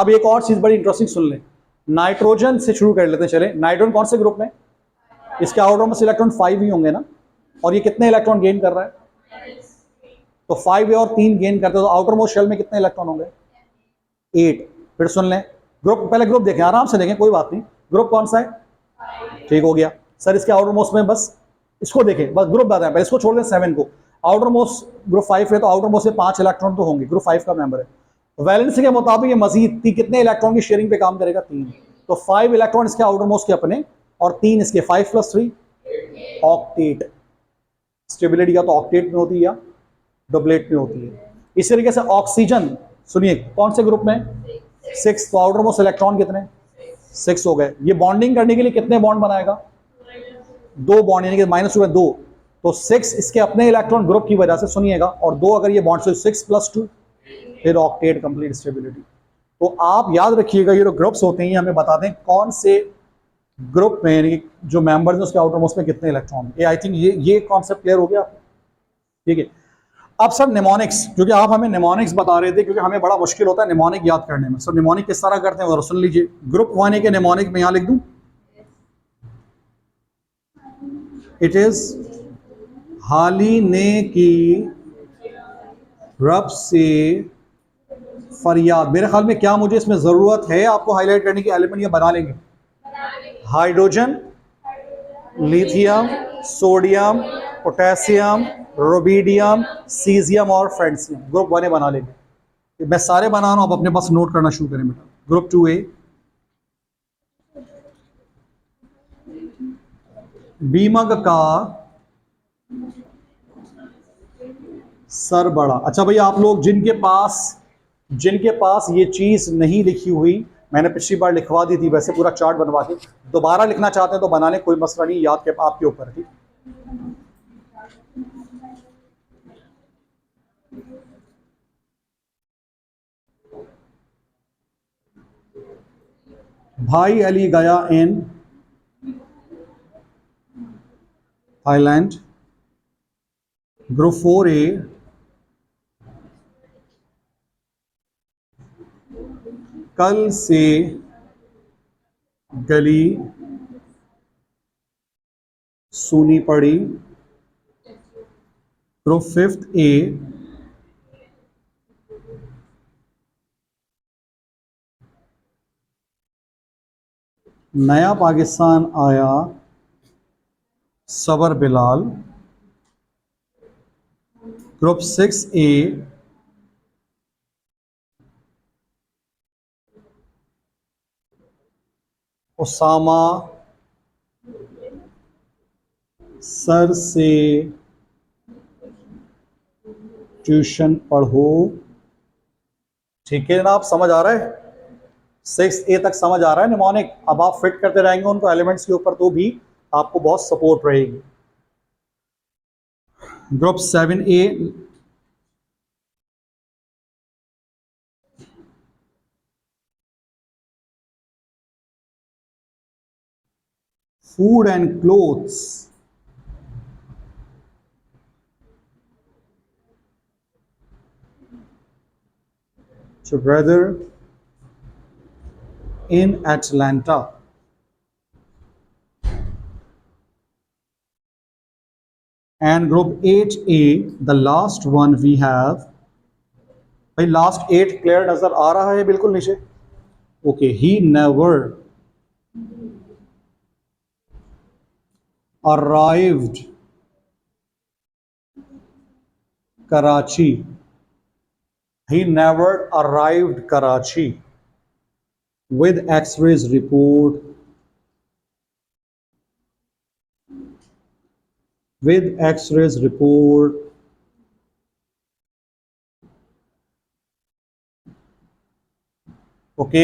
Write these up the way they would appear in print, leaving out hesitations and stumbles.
अब एक और चीज बड़ी इंटरेस्टिंग सुन लें, नाइट्रोजन से शुरू कर लेते हैं। चले, नाइट्रोजन कौन से ग्रुप में? इसके आउटर मोस्ट इलेक्ट्रॉन 5 ही होंगे ना, और ये कितने इलेक्ट्रॉन गेन कर रहा है? तो 5 और 3 गेन करते हैं, तो आउटर मोस्ट शेल में कितने इलेक्ट्रॉन होंगे? 8। फिर सुन लें ग्रुप, पहले ग्रुप देखें, आराम से देखें, कोई बात नहीं। ग्रुप कौन सा है? ठीक हो गया सर। इसके आउटर मोस्ट में बस इसको देखें, बस ग्रुप बताएं, पहले इसको छोड़ दें 7 को। आउटर मोस्ट ग्रुप 5 है, तो आउटर मोस्ट से 5 इलेक्ट्रॉन तो होंगे, ग्रुप 5 का मेंबर है। वैलेंसी के मुताबिक ये मजीद कितने इलेक्ट्रॉन की शेयरिंग पे काम करेगा? 3। तो 5 इलेक्ट्रॉन इसके आउटर मोस्ट के अपने, और 3 इसके, 5 + 3 ऑक्टेट। स्टेबिलिटी का तो ऑक्टेट में होती है या डबलेट में होती है। इस तरीके से ऑक्सीजन, सुनिए कौन से ग्रुप में? 6। तो आउटर मोस्ट इलेक्ट्रॉन कितने? 6 हो गए। ये बॉन्डिंग करने के लिए कितने बॉन्ड बनाएगा? 2 बॉन्ड, यानी कि -2 है 2। तो 6 इसके अपने इलेक्ट्रॉन ग्रुप की वजह से, सुनिएगा, और 2 अगर ये बॉन्ड, 6 + 2 फिर ऑक्टेट, कंप्लीट स्टेबिलिटी। तो आप याद रखिएगा, ये जो ग्रुप्स होते हैं हमें बता दें कौन से ग्रुप में, यानी जो मेंबर्स हैं उसके आउटर मोस्ट में कितने इलेक्ट्रॉन। ये आई थिंक ये कॉन्सेप्ट क्लियर हो गया आपको, ठीक है। अब सर निमोनिक्स, क्योंकि आप हमें निमोनिक्स बता रहे थे, क्योंकि हमें बड़ा मुश्किल होता है निमोनिक याद करने में। सर निमोनिक किस तरह करते हैं, और सुन लीजिए। ग्रुप 1 के निमोनिक में यहाँ लिख दूं, इट इज हाली ने की रब से फरियाद। मेरे ख्याल में क्या मुझे इसमें ज़रूरत है आपको हाईलाइट करने की? एलिमेंट ये बना लेंगे, hydrogen, lithium, sodium, potassium, rubidium, caesium और फ्रेंसियम। ग्रुप 1 बना लेंगे। मैं सारे बना रहा हूँ, आप अपने पास नोट करना शुरू करें बेटा। ग्रुप 2A, बीमक का सर बड़ा। अच्छा भैया, आप लोग जिनके पास ये चीज नहीं लिखी हुई, मैंने पिछली बार लिखवा दी थी वैसे पूरा चार्ट बनवा के, दोबारा लिखना चाहते हैं तो बना लें, कोई मसला नहीं, याद के आपके ऊपर है, ठीक। भाई अली गया इन थाईलैंड। ग्रुप 4A, कल से गली सुनी पड़ी। ग्रुप 5A, नया पाकिस्तान आया Sabar Bilal. Group 6A, Usama sir से ट्यूशन पढ़ो। ठीक है जनाब, समझ आ रहा है? 6A तक समझ आ रहा है निमोनिक? अब आप फिट करते रहेंगे उनको एलिमेंट्स के ऊपर, तो भी आपको बहुत सपोर्ट रहेगी। Group 7A, food and clothes. together in Atlanta. And group 8A, the last one we have, भाई लास्ट 8 क्लियर नजर आ रहा है बिल्कुल नीचे? Okay, he never arrived Karachi. He never arrived Karachi with X-rays report. With X-rays report. Okay,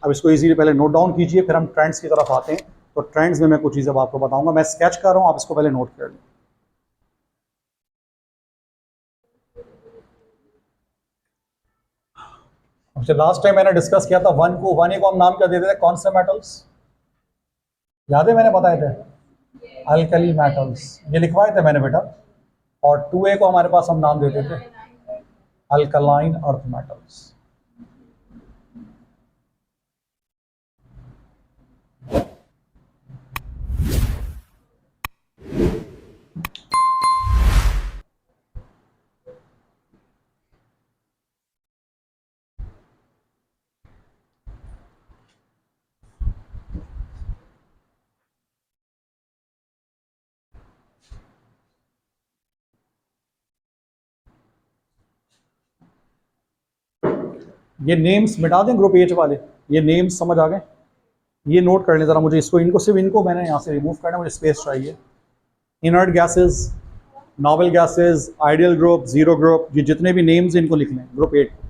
अब इसको easily पहले note down कीजिए, फिर हम ट्रेंड्स की तरफ आते हैं। तो ट्रेंड्स में मैं कुछ चीज़ें आपको बताऊंगा, मैं स्केच कर रहा हूं, आप इसको पहले नोट कर लें। अच्छा, लास्ट टाइम मैंने डिस्कस किया था 1A को हम नाम क्या देते थे? कौन से मेटल्स याद है मैंने बताए थे? अल्कली मेटल्स, ये लिखवाए थे मैंने बेटा। और 2A को हमारे पास हम नाम देते थे अल्कलाइन अर्थ मेटल्स। ये नेम्स मिटा दें ग्रुप एच वाले, ये नेम्स समझ आ गए, ये नोट कर लें ज़रा मुझे इसको, इनको सिर्फ इनको मैंने यहाँ से रिमूव करना है, मुझे स्पेस चाहिए। Inert gases, novel gases, ideal group, zero group, ये जितने भी नेम्स इनको लिख लें ग्रुप 8।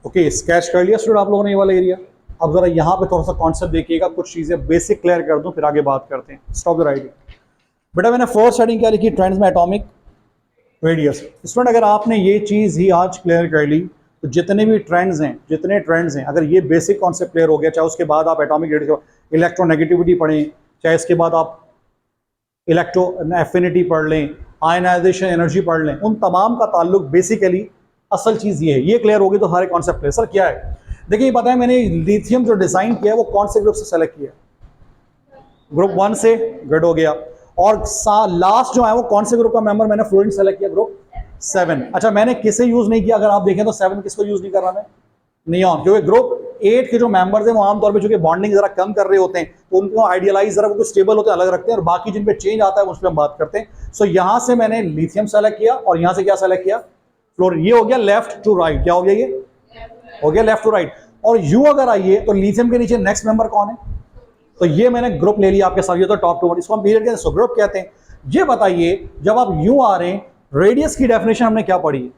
ओके, स्केच कर लिया स्टूडेंट आप लोगों ने ये वाला एरिया। अब जरा यहाँ पे थोड़ा सा कॉन्सेप्ट देखिएगा, कुछ चीजें बेसिक क्लियर कर दूं फिर आगे बात करते हैं। Stop the writing. बेटा मैंने फर्स्ट हेडिंग क्या लिखी, ट्रेंड्स में एटॉमिक रेडियस। स्टूडेंट अगर आपने ये चीज ही आज क्लियर कर ली तो जितने भी ट्रेंड्स हैं, जितने ट्रेंड्स हैं, अगर ये बेसिक कॉन्सेप्ट क्लियर हो गया, चाहे उसके बाद आप एटॉमिक रेडियस, इलेक्ट्रोनेगेटिविटी पढ़ें, चाहे इसके बाद आप इलेक्ट्रो एफिनिटी पढ़ लें, आयनाइजेशन एनर्जी पढ़ लें, उन तमाम का ताल्लुक बेसिकली असल चीज ये है। ये क्लियर होगी तो सारे कॉन्सेप्ट क्लियर। सर क्या है, देखिए पता है मैंने लिथियम जो डिजाइन किया है वो कौन से ग्रुप से सेलेक्ट किया, ग्रुप 1 से, गुड हो गया। और लास्ट जो है वो कौन से ग्रुप का मेंबर मैंने फ्लोरीन सेलेक्ट किया, ग्रुप 7। अच्छा मैंने किसे यूज नहीं किया, अगर आप देखें तो 7 किसको यूज नहीं कर रहा मैं, नियॉन, क्योंकि ग्रुप 8 के जो मेंबर्स हैं वो आमतौर पे चूंकि बॉन्डिंग जरा कम कर रहे होते हैं तो उनको आइडियलाइज जरा वो स्टेबल होते हैं अलग रखते हैं, और बाकी जिन पे चेंज आता है उस पर हम बात करते हैं। सो यहां से मैंने लिथियम सेलेक्ट किया और यहां से क्या सेलेक्ट किया, फ्लोरीन। ये हो गया लेफ्ट टू राइट, क्या हो गया, ये हो गया लेफ्ट टू राइट। और यू अगर आइए तो लिथियम के नीचे नेक्स्ट मेंबर कौन है, तो ये मैंने ग्रुप ले लिया आपके साथ, ये तो टॉप टू, इसको हम पीरियड कहते हैं, ग्रुप कहते हैं। ये बताइए जब आप यू आ रहे हैं, रेडियस की डेफिनेशन हमने क्या पढ़ी है,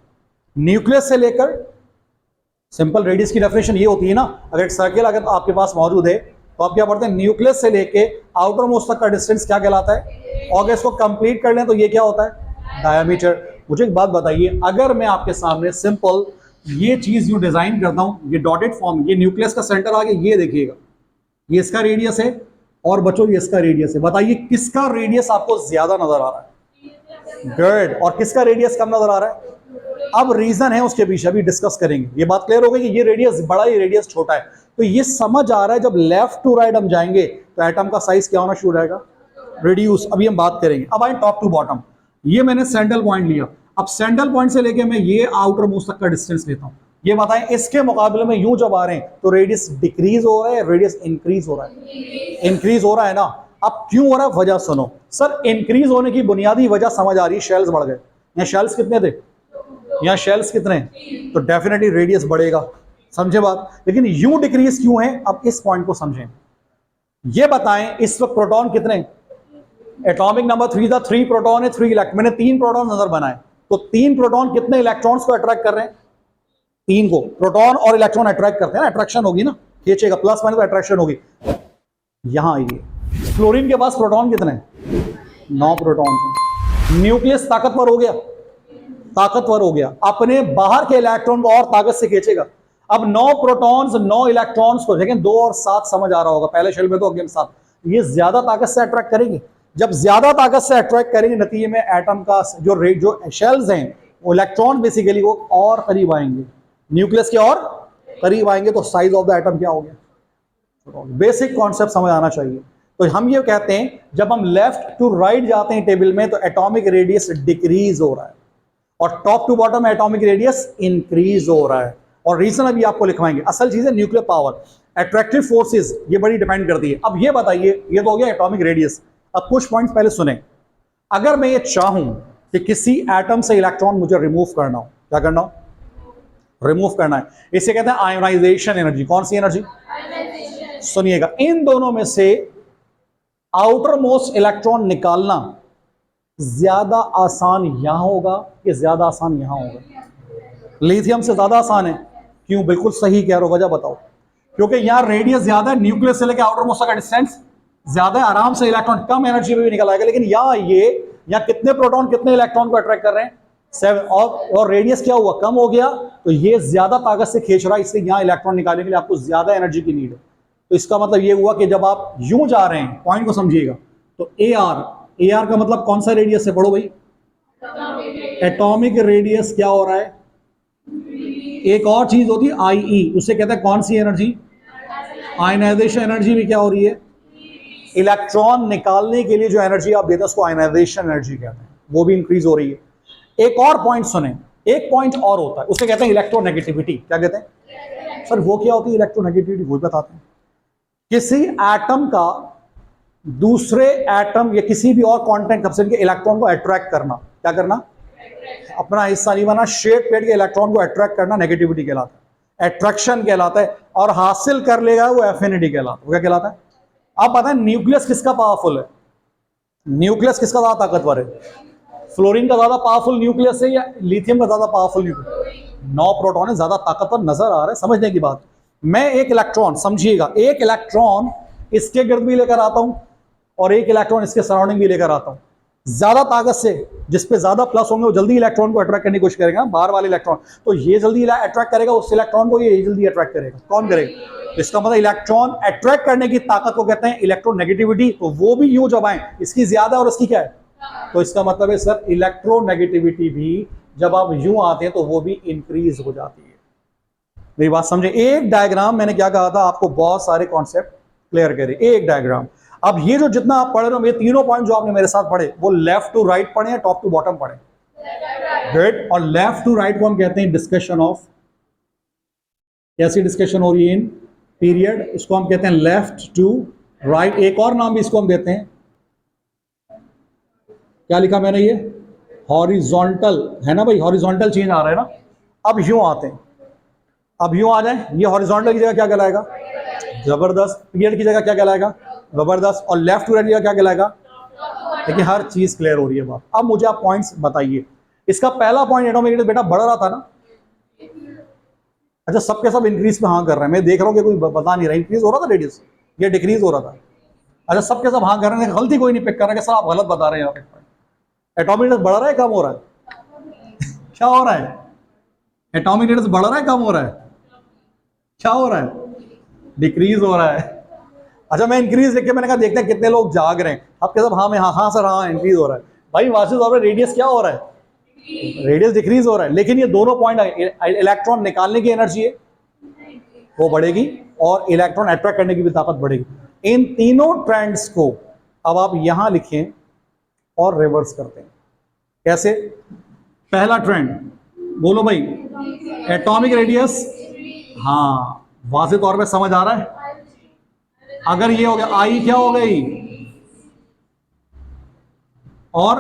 न्यूक्लियस से लेकर, सिंपल रेडियस की डेफिनेशन ये होती है ना, अगर एक सर्कल अगर आपके पास मौजूद है तो आप क्या पढ़ते हैं, न्यूक्लियस से लेके आउटर मोस्ट तक का डिस्टेंस क्या कहलाता है, और अगर इसको कंप्लीट कर लें तो ये क्या होता है, डायमीटर। मुझे एक बात बताइए, अगर मैं आपके सामने सिंपल ये चीज यूं डिजाइन करता हूं, ये डॉटेड फॉर्म, ये न्यूक्लियस का सेंटर आ गया, ये देखिएगा, ये इसका रेडियस है और बच्चों ये इसका रेडियस है, बताइए किसका रेडियस आपको ज्यादा नजर आ रहा है, गुड, और किसका रेडियस कम नजर आ रहा है। अब रीजन है उसके पीछे, अभी डिस्कस करेंगे, ये बात क्लियर हो गई कि ये रेडियस बड़ा, ये रेडियस छोटा है। तो ये समझ आ रहा है जब लेफ्ट टू राइट हम जाएंगे तो एटम का साइज क्या होना शुरू हो जाएगा, रिड्यूस। अभी हम बात करेंगे। अब आए टॉप टू बॉटम, ये मैंने सेंट्रल पॉइंट लिया, अब सेंट्रल पॉइंट से लेके मैं ये आउटर मोस्ट तक का डिस्टेंस लेता हूं। ये बताएं इसके मुकाबले में यूं जब आ रहे हैं तो रेडियस डिक्रीज हो रहा है, रेडियस इंक्रीज हो रहा है, इंक्रीज हो रहा है ना। अब क्यों हो रहा है, वजह सुनो सर, इंक्रीज होने की बुनियादी वजह समझ आ रही है, शेल्स बढ़ गए। यहाँ शेल्स कितने थे, यहाँ शेल्स कितने हैं, तो डेफिनेटली रेडियस बढ़ेगा, समझे बात। लेकिन यू डिक्रीज क्यों है, अब इस पॉइंट को समझें। ये बताएं इस वक्त प्रोटॉन कितने, एटॉमिक नंबर 3 था, 3 प्रोटॉन है, 3 इलेक्ट्रॉन, मैंने 3 प्रोटॉन नजर बनाए, तो 3 प्रोटॉन कितने इलेक्ट्रॉन्स को अट्रैक्ट कर रहे हैं, 3 को। प्रोटॉन और इलेक्ट्रॉन अट्रैक्ट करते हैं ना, अट्रैक्शन होगी ना, खींचेगा प्लस माइनस, अट्रैक्शन होगी। यहां आइए, फ्लोरीन के पास प्रोटॉन कितने हैं, 9 प्रोटॉन। न्यूक्लियस ताकतवर हो गया, ताकतवर हो गया, अपने बाहर के इलेक्ट्रॉन को और ताकत से खींचेगा। अब 9 प्रोटॉन्स 9 इलेक्ट्रॉन्स को, लेकिन 2 और 7 समझ आ रहा होगा, पहले शेल में तो अगेन 7, ये ज्यादा ताकत से अट्रैक्ट करेंगे। जब ज्यादा ताकत से अट्रैक्ट करेंगे, नतीजे में एटम का जो शेल्स हैं वो इलेक्ट्रॉन बेसिकली वो और करीब आएंगे, न्यूक्लियस के और करीब आएंगे, तो साइज ऑफ द एटम क्या हो गया। बेसिक कॉन्सेप्ट समझ आना चाहिए। तो हम ये कहते हैं जब हम लेफ्ट टू राइट जाते हैं टेबल में तो एटॉमिक रेडियस डिक्रीज हो रहा है, और टॉप टू बॉटम में एटॉमिक रेडियस इंक्रीज हो रहा है। और रीजन अभी आपको लिखवाएंगे। असल चीज है न्यूक्लियर पावर, अट्रैक्टिव फोर्सेस, ये बड़ी डिपेंड करती है। अब ये बताइए, ये तो हो गया एटॉमिक रेडियस। अब कुछ पॉइंट्स पहले सुने। अगर मैं ये चाहूं कि किसी एटम से इलेक्ट्रॉन मुझे रिमूव करना हो, क्या करना हो, रिमूव करना है, इसे कहते हैं आयोनाइजेशन एनर्जी। कौन सी एनर्जी, सुनिएगा, इन दोनों में से आउटर मोस्ट इलेक्ट्रॉन निकालना ज्यादा आसान यहां होगा कि ज्यादा आसान यहां होगा, लिथियम से ज्यादा आसान है। क्यों, बिल्कुल सही कह रहे हो, वजह बताओ। क्योंकि यहां रेडियस ज्यादा है, न्यूक्लियस से लेकर आउटर मोस्ट का डिस्टेंस ज्यादा है, आराम से इलेक्ट्रॉन कम एनर्जी में भी निकल आएगा। लेकिन यहाँ कितने प्रोटॉन कितने इलेक्ट्रॉन को अट्रैक्ट कर रहे हैं, 7, और रेडियस क्या हुआ, कम हो गया, तो ये ज्यादा ताकत से खींच रहा है, इसलिए यहाँ इलेक्ट्रॉन निकालने के लिए आपको ज्यादा एनर्जी की नीड है। तो इसका मतलब ये हुआ कि जब आप यूं जा रहे हैं, पॉइंट को समझिएगा, तो ए आर का मतलब कौन सा रेडियस है, पढ़ो भाई, एटॉमिक रेडियस क्या हो रहा है। एक और चीज होती है आई ई, उसे कहते हैं कौन सी एनर्जी, आयनाइजेशन एनर्जी भी क्या हो रही है, इलेक्ट्रॉन निकालने के लिए जो एनर्जी आप देते हैं उसको आयनाइजेशन एनर्जी कहते हैं, वो भी इंक्रीज हो रही है। एक और पॉइंट सुने, एक पॉइंट और होता है, उसे कहते हैं इलेक्ट्रोनेगेटिविटी। क्या कहते हैं सर, वो क्या होती है इलेक्ट्रोनेगेटिविटी, वो बताते हैं। किसी एटम का दूसरे एटम या किसी भी और कांटेक्ट सब्सटेंस के इलेक्ट्रॉन को अट्रैक्ट करना, क्या करना, अपना हिस्सा नहीं बना, शेप पेट के इलेक्ट्रॉन को अट्रैक्ट करना नेगेटिविटी कहलाता है, अट्रैक्शन कहलाता है, और हासिल कर लेगा वो एफिनिटी कहलाता है। वो क्या कहलाता है। आप पता है न्यूक्लियस किसका पावरफुल है, न्यूक्लियस किसका ज्यादा ताकतवर है, फ्लोरीन का ज्यादा पावरफुल न्यूक्लियस है या लिथियम का ज्यादा पावरफुल न्यूक्लियस। 9 प्रोटॉन है, ज्यादा ताकतवर नजर आ रहा है, समझने की बात। मैं एक इलेक्ट्रॉन, समझिएगा, एक इलेक्ट्रॉन इसके गिर्द भी लेकर आता हूं और एक इलेक्ट्रॉन इसके सराउंडिंग भी लेकर आता हूं। ज्यादा ताकत से, जिसपे ज्यादा प्लस होंगे वो जल्दी इलेक्ट्रॉन को अट्रैक्ट करने की कोशिश करेगा, बाहर वाले इलेक्ट्रॉन, तो ये जल्दी अट्रैक्ट करेगा उस इलेक्ट्रॉन को, ये जल्दी अट्रैक्ट करेगा। कौन करेगा, इसका मतलब इलेक्ट्रॉन अट्रैक्ट करने की ताकत को कहते हैं इलेक्ट्रोनेगेटिविटी। तो वो भी यूं जब आए, इसकी ज्यादा और इसकी क्या है, तो इसका मतलब है सर इलेक्ट्रोनेगेटिविटी भी जब आप यूं आते हैं तो वो भी इंक्रीज हो जाती है। मेरी बात समझे। एक डायग्राम मैंने क्या कहा था आपको, बहुत सारे कॉन्सेप्ट क्लियर करे, एक डायग्राम। अब ये जो जितना आप पढ़ रहे हो, ये तीनों पॉइंट जो आपने मेरे साथ पढ़े, वो लेफ्ट टू राइट पढ़े या टॉप टू बॉटम पढ़े, गुड। और लेफ्ट टू राइट को हम कहते हैं डिस्कशन ऑफ, कैसी डिस्कशन हो रही है, इन पीरियड, इसको हम कहते हैं लेफ्ट टू राइट। एक और नाम भी इसको हम देते हैं, क्या लिखा मैंने ये, हॉरिजॉन्टल, है ना भाई, हॉरिजॉन्टल चेंज आ रहा है ना। अब यूं आते हैं, अब यूं आ जाए, ये हॉरिजॉन्टल की जगह क्या कहलाएगा, जबरदस्त। पीरियड की जगह क्या कहलाएगा, जबरदस्त। और लेफ्ट टू राइट की जगह क्या कहलाएगा। देखिए हर चीज क्लियर हो रही है बात। अब मुझे आप पॉइंट्स बताइए। इसका पहला पॉइंट एटॉमिक रेडियस बेटा बढ़ रहा था ना, अच्छा सबके सब इंक्रीज पे हाँ कर रहे हैं, मैं देख रहा हूँ कि कोई बता नहीं रहा इंक्रीज हो रहा था रेडियस, ये डिक्रीज हो रहा था। अच्छा सबके सब हाँ कर रहे हैं, गलती कोई नहीं पिक कर रहा है कि सर आप गलत बता रहे हैं। यहाँ पे एटॉमिक रेडियस बढ़ रहा है कम हो रहा है क्या हो रहा है, एटॉमिक रेडियस बढ़ रहा है कम हो रहा है, क्या हो रहा है, डिक्रीज हो रहा है। अच्छा मैं इंक्रीज लिख के मैंने कहा देखते हैं कितने लोग जाग रहे हैं। आपके सब हाँ में हाँ सर हाँ इंक्रीज हो रहा है। भाई वासिफ साहब रेडियस क्या हो रहा है, रेडियस डिक्रीज हो रहा है। लेकिन ये दोनों पॉइंट, इलेक्ट्रॉन निकालने की एनर्जी है वो बढ़ेगी और इलेक्ट्रॉन अट्रैक्ट करने की भी ताकत बढ़ेगी। इन तीनों ट्रेंड्स को अब आप यहां लिखें और रिवर्स करते हैं। कैसे, पहला ट्रेंड बोलो भाई, एटॉमिक रेडियस, हाँ वाज़ेह तौर पे समझ आ रहा है। अगर ये हो गया आई क्या हो गई, और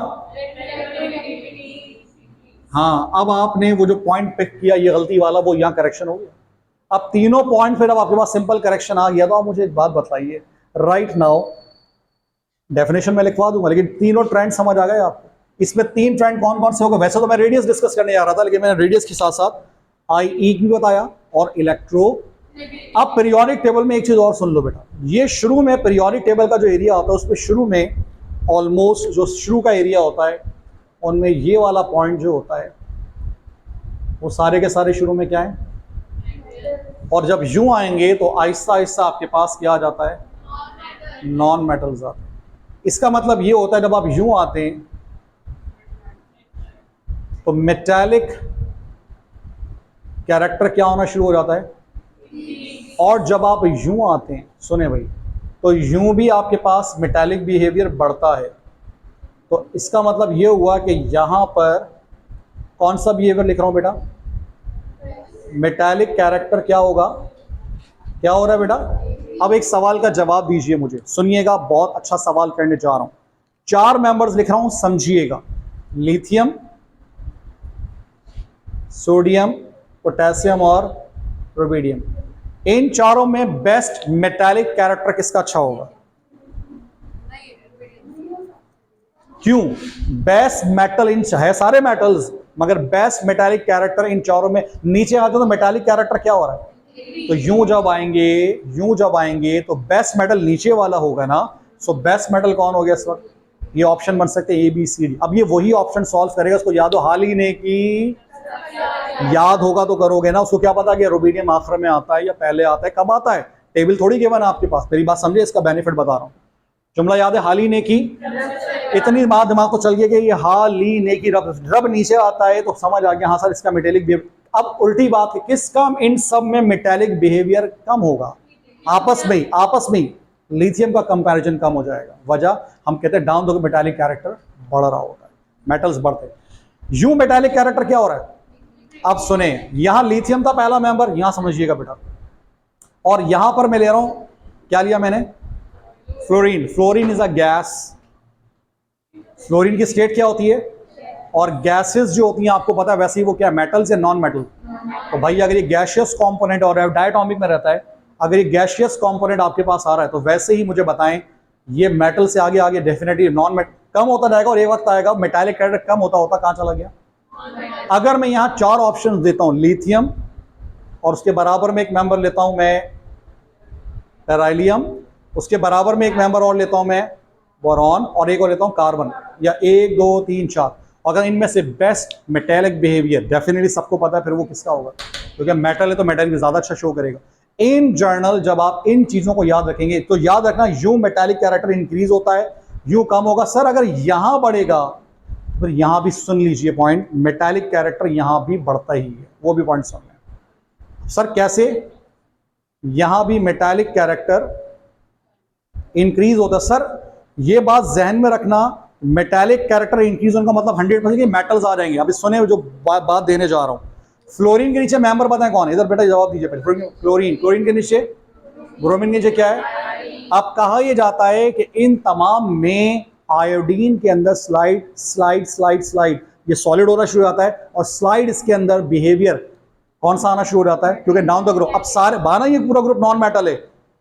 हाँ अब आपने वो जो पॉइंट पिक किया ये गलती वाला, वो यहां करेक्शन हो गया। अब तीनों पॉइंट फिर अब आपके पास सिंपल करेक्शन आ गया। तो आप मुझे एक बात बताइए, राइट नाउ डेफिनेशन में लिखवा दूंगा, लेकिन तीनों ट्रेंड समझ आ गए आपको। इसमें तीन ट्रेंड कौन कौन से हो गए। वैसे तो मैं रेडियस डिस्कस करने जा रहा था, लेकिन मैंने रेडियस के साथ साथ आई ई भी बताया और इलेक्ट्रो। अब पीरियोडिक टेबल में एक चीज और सुन लो बेटा, ये शुरू में पीरियोडिक टेबल का जो एरिया होता है उसमें शुरू में ऑलमोस्ट जो शुरू का एरिया होता है उनमें ये वाला पॉइंट जो होता है वो सारे के सारे शुरू में क्या है, और जब यूं आएंगे तो आहिस्ता आहिस्ता आपके पास क्या आ जाता है, नॉन मेटल्स आते हैं। इसका मतलब ये होता है जब आप यूं आते हैं तो मेटालिक कैरेक्टर क्या होना शुरू हो जाता है, और जब आप यूं आते हैं, सुने भाई, तो यूं भी आपके पास मेटालिक बिहेवियर बढ़ता है। तो इसका मतलब ये हुआ कि यहां पर कौन सा बिहेवियर लिख रहा हूं बेटा, मेटालिक कैरेक्टर क्या होगा, क्या हो रहा है बेटा। अब एक सवाल का जवाब दीजिए मुझे, सुनिएगा, बहुत अच्छा सवाल करने जा रहा हूं। 4 मेंबर्स लिख रहा हूं, समझिएगा, लिथियम, सोडियम, पोटेशियम और रुबिडियम। इन चारों में बेस्ट मेटालिक कैरेक्टर किसका अच्छा होगा, क्यों, बेस्ट मेटल इन है सारे मेटल्स, मगर बेस्ट मेटालिक कैरेक्टर इन चारों में। नीचे आते तो मेटालिक कैरेक्टर क्या हो रहा है, तो यूं जब आएंगे तो बेस्ट मेटल नीचे वाला होगा ना। सो बेस्ट मेटल कौन हो गया इस वक्त, ये ऑप्शन बन सकते हैं ए बी सी डी। अब ये वही ऑप्शन सॉल्व करेगा, उसको याद हो हाल ही ने की, याद होगा तो करोगे ना। उसको क्या पता कि रुबिडियम आखिर में आता है या पहले आता है, कब आता है, टेबल थोड़ी गिवन है आपके पास। मेरी बात समझे, इसका बेनिफिट बता रहा हूं। जुमला याद है, हाल ही ने की, इतनी बात दिमाग को चल गई कि ये हाल ही ने की, रब नीचे आता है तो समझ आ गया हाँ सर इसका मेटालिक बिहेवियर। अब उल्टी बात है, किसका इन सब में मेटालिक बिहेवियर कम होगा, आपस में लिथियम का कंपैरिजन कम हो जाएगा। वजह हम कहते हैं डाउन द मेटालिक कैरेक्टर बढ़ रहा होता है, मेटल्स बढ़ते। यूं मेटालिक कैरेक्टर क्या हो रहा है, अब सुने, यहां लिथियम था पहला मेंबर, यहां समझिएगा बेटा, और यहां पर मैं ले रहा हूं, क्या लिया मैंने, fluorine. Fluorine is a gas, fluorine की स्टेट क्या होती है, और गैसेस जो होती हैं आपको पता है वैसे ही वो क्या, मेटल्स या नॉन मेटल। तो भाई अगर ये गैसियस कंपोनेंट और डायटोमिक में रहता है, अगर ये गैसियस कंपोनेंट आपके पास आ रहा है तो वैसे ही मुझे बताएं ये मेटल से आगे आगे डेफिनेटली नॉन मेटल कम होता जाएगा, और एक वक्त आएगा मेटालिक कैरेक्टर कम होता होता कहां चला गया। अगर मैं यहां 4 ऑप्शंस देता हूं, लिथियम, और उसके बराबर में एक मेंबर लेता हूं मैं बेरिलियम, उसके बराबर में एक मेंबर और लेता हूं मैं बोरॉन, और एक और लेता हूं कार्बन, या 1 2 3 4। अगर इनमें से बेस्ट मेटालिक बिहेवियर डेफिनेटली सबको पता है फिर वो किसका होगा, क्योंकि मेटल है तो मेटल में ज्यादा अच्छा शो करेगा। इन जर्नल जब आप इन चीजों को याद रखेंगे तो याद रखना, यूं मेटालिक कैरेक्टर इंक्रीज होता है, यूं कम होगा। सर अगर यहां बढ़ेगा फिर यहां भी सुन लीजिए पॉइंट, मेटालिक कैरेक्टर यहां भी बढ़ता ही है, वो भी पॉइंट सुन लें। सर कैसे, यहां भी मेटालिक कैरेक्टर इंक्रीज होता है। सर ये बात जहन में रखना, मेटालिक कैरेक्टर इंक्रीज होने का मतलब 100% मेटल्स आ जाएंगे। अभी सुने जो बात देने जा रहा हूं। फ्लोरीन के नीचे मेंबर बताएं कौन है, इधर बेटा जवाब दीजिए पहले। फ्लोरीन के नीचे ब्रोमीन के नीचे क्या है? अब कहा यह जाता है कि इन तमाम में आयोडीन के अंदर स्लाइड स्लाइड स्लाइड स्लाइड, ये सॉलिड होना शुरू हो जाता है, और स्लाइड इसके अंदर बिहेवियर कौन सा आना शुरू हो जाता है? क्योंकि डाउन द ग्रुप अब सारे माना ये पूरा ग्रुप नॉन मेटल है,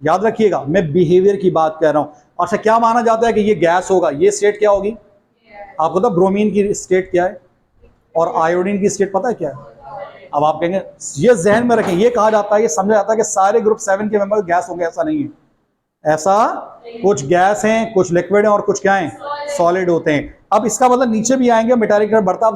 याद रखिएगा मैं बिहेवियर की बात कर रहा हूं। और से क्या माना जाता है कि ये गैस होगा, ये स्टेट क्या होगी? आपको पता ब्रोमीन की स्टेट क्या है और आयोडीन की स्टेट पता है क्या है? अब आप कहेंगे ये जहन में रखें, ये कहा जाता है, ये समझा जाता है कि सारे ग्रुप 7 के मेंबर गैस होंगे, ऐसा नहीं है। ऐसा कुछ गैस हैं, कुछ लिक्विड हैं और कुछ क्या हैं? सॉलिड होते हैं। अब इसका मतलब नीचे भी आएंगे, मेटालिक बढ़ता